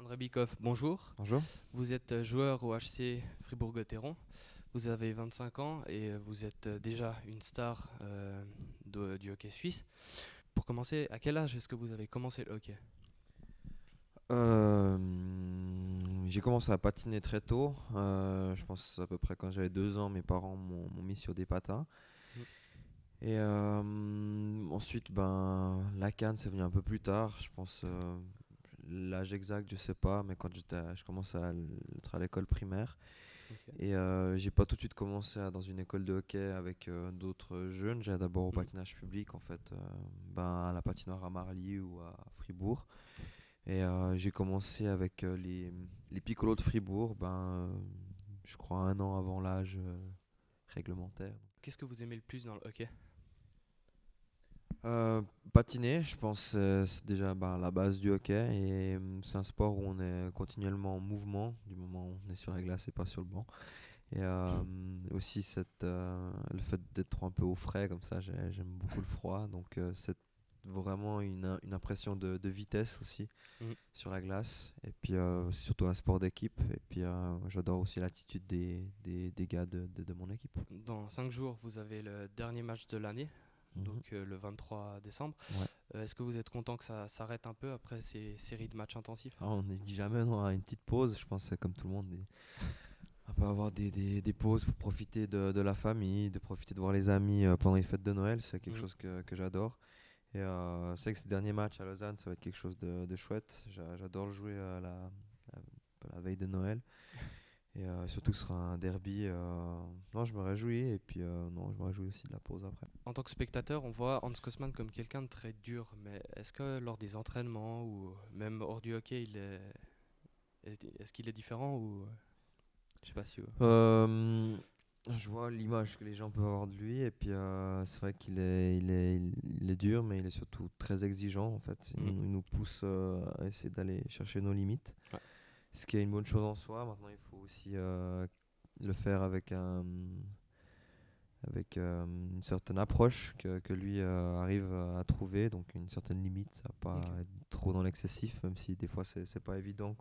André Bikoff, bonjour. Bonjour. Vous êtes joueur au HC Fribourg-Gotteron. Vous avez 25 ans et vous êtes déjà une star du hockey suisse. Pour commencer, à quel âge est-ce que vous avez commencé le hockey? Euh, j'ai commencé à patiner très tôt. Je pense à peu près quand j'avais 2 ans, mes parents m'ont mis sur des patins. Mm. Et ensuite, la canne, c'est venu un peu plus tard. Je pense l'âge exact, je sais pas, mais quand je commençais à être à l'école primaire. Ok. Et j'ai pas tout de suite commencé dans une école de hockey avec d'autres jeunes. J'ai d'abord au Mm. patinage public, en fait, à la patinoire à Marly ou à Fribourg. Et j'ai commencé avec les Piccolos de Fribourg, je crois 1 an avant l'âge réglementaire. Qu'est-ce que vous aimez le plus dans le hockey? Patiner, je pense, c'est déjà la base du hockey. Et c'est un sport où on est continuellement en mouvement, du moment où on est sur la glace et pas sur le banc. Et aussi le fait d'être un peu au frais, comme ça, j'aime beaucoup le froid. Donc c'est vraiment une impression de vitesse aussi Mm. sur la glace. Et puis c'est surtout un sport d'équipe. Et puis j'adore aussi l'attitude des gars de mon équipe. Dans 5 jours, vous avez le dernier match de l'année, Mhm. donc le 23 décembre. Ouais. Est-ce que vous êtes content que ça s'arrête un peu après ces séries de matchs intensifs? Ah, on ne dit jamais non à une petite pause. Je pense que c'est comme tout le monde. On peut avoir des pauses pour profiter de la famille, de profiter de voir les amis pendant les fêtes de Noël. C'est quelque Mm. chose que j'adore. Et c'est vrai que ce dernier match à Lausanne, ça va être quelque chose de chouette. J'adore le jouer la veille de Noël. Et surtout que ce sera un derby. Non, je me réjouis. Et puis, non, je me réjouis aussi de la pause après. En tant que spectateur, on voit Hans Kosman comme quelqu'un de très dur, mais est-ce que lors des entraînements ou même hors du hockey, est-ce qu'il est différent ou je sais pas si. Je vois l'image que les gens peuvent avoir de lui. Et puis, c'est vrai qu'il est dur, mais il est surtout très exigeant. En fait, Mm. il nous pousse à essayer d'aller chercher nos limites. Ouais. Ce qui est une bonne chose en soi. Maintenant, il faut aussi le faire avec une certaine approche que lui arrive à trouver, donc une certaine limite, ça va Ok. pas être trop dans l'excessif, même si des fois c'est pas évident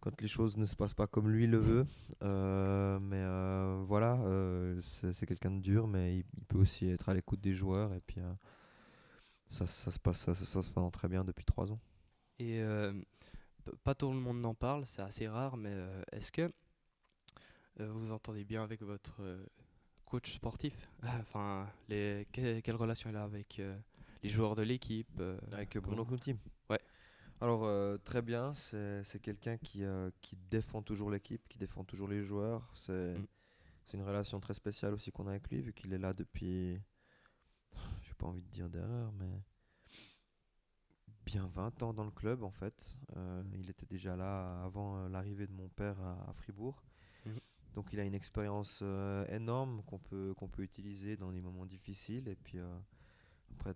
quand les choses ne se passent pas comme lui le veut. Mais voilà, c'est quelqu'un de dur, mais il peut aussi être à l'écoute des joueurs, et puis ça se passe très bien depuis 3 ans. Et pas tout le monde n'en parle, c'est assez rare, mais est-ce que vous vous entendez bien avec votre coach sportif? Enfin, quelle relation il a avec les joueurs de l'équipe? Avec Bruno Comment? Conti. Ouais. Alors très bien, c'est quelqu'un qui défend toujours l'équipe, qui défend toujours les joueurs. Mm. C'est une relation très spéciale aussi qu'on a avec lui, vu qu'il est là depuis, j'ai pas envie de dire d'erreur, mais bien 20 ans dans le club en fait. Il était déjà là avant l'arrivée de mon père à Fribourg. Mhm. Donc il a une expérience énorme qu'on peut utiliser dans les moments difficiles. Et puis après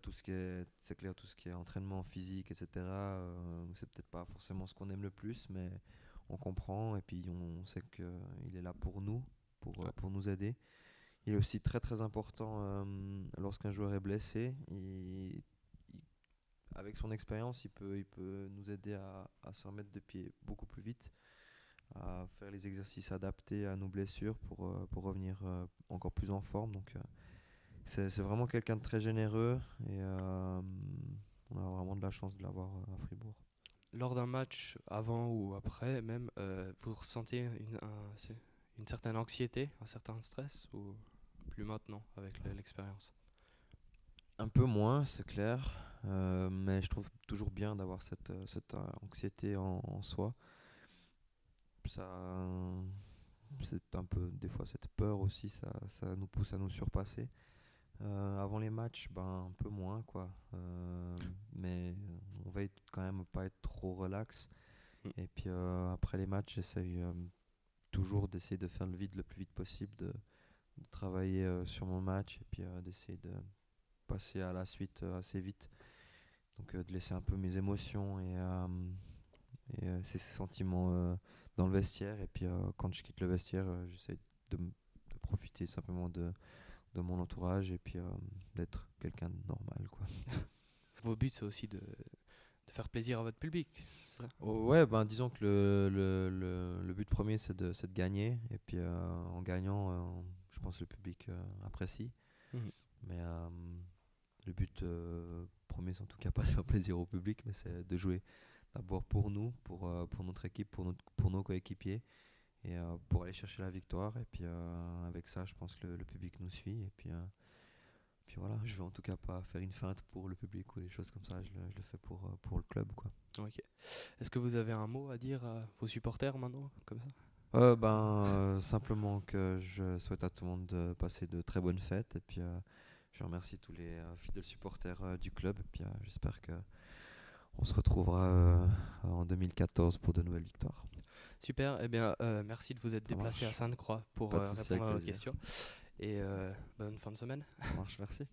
c'est clair, tout ce qui est entraînement physique, etc. C'est peut-être pas forcément ce qu'on aime le plus, mais on comprend. Et puis on sait qu'il est là pour nous, Ouais. pour nous aider. Il est aussi très très important lorsqu'un joueur est blessé. Avec son expérience, il peut nous aider à se remettre de pied beaucoup plus vite, à faire les exercices adaptés à nos blessures pour revenir encore plus en forme. Donc c'est vraiment quelqu'un de très généreux et on a vraiment de la chance de l'avoir à Fribourg. Lors d'un match, avant ou après même, vous ressentez une certaine anxiété, un certain stress ou plus maintenant avec l'expérience? Un peu moins, c'est clair, mais je trouve toujours bien d'avoir cette anxiété en soi. Ça, c'est un peu, des fois, cette peur aussi, ça nous pousse à nous surpasser. Avant les matchs, un peu moins, quoi. Mais on veille quand même à pas être trop relax. Mm. Et puis après les matchs, j'essaye toujours d'essayer de faire le vide le plus vite possible, de travailler sur mon match et puis d'essayer de passer à la suite assez vite. Donc de laisser un peu mes émotions et ces sentiments dans le vestiaire. Et puis quand je quitte le vestiaire, j'essaie de profiter simplement de mon entourage et puis d'être quelqu'un de normal, quoi. Vos buts, c'est aussi de faire plaisir à votre public. Ouais, ben disons que le but premier c'est de gagner et puis en gagnant, je pense que le public apprécie. Mhm. Mais le but premier c'est en tout cas pas de faire plaisir au public, mais c'est de jouer d'abord pour nous, pour notre équipe, pour nos coéquipiers et pour aller chercher la victoire. Et puis avec ça, je pense que le public nous suit. Et puis voilà, je vais en tout cas pas faire une feinte pour le public ou des choses comme ça. Je le fais pour le club, quoi. Ok. Est-ce que vous avez un mot à dire à vos supporters maintenant, comme ça? Simplement que je souhaite à tout le monde de passer de très bonnes fêtes. Et puis je remercie tous les fidèles supporters du club. Et puis j'espère que on se retrouvera en 2014 pour de nouvelles victoires. Super, eh bien, merci de vous être Ça déplacé à marche. Sainte-Croix pour Pas de souci, répondre avec à nos plaisir. questions. Et bonne fin de semaine. Ça marche, merci.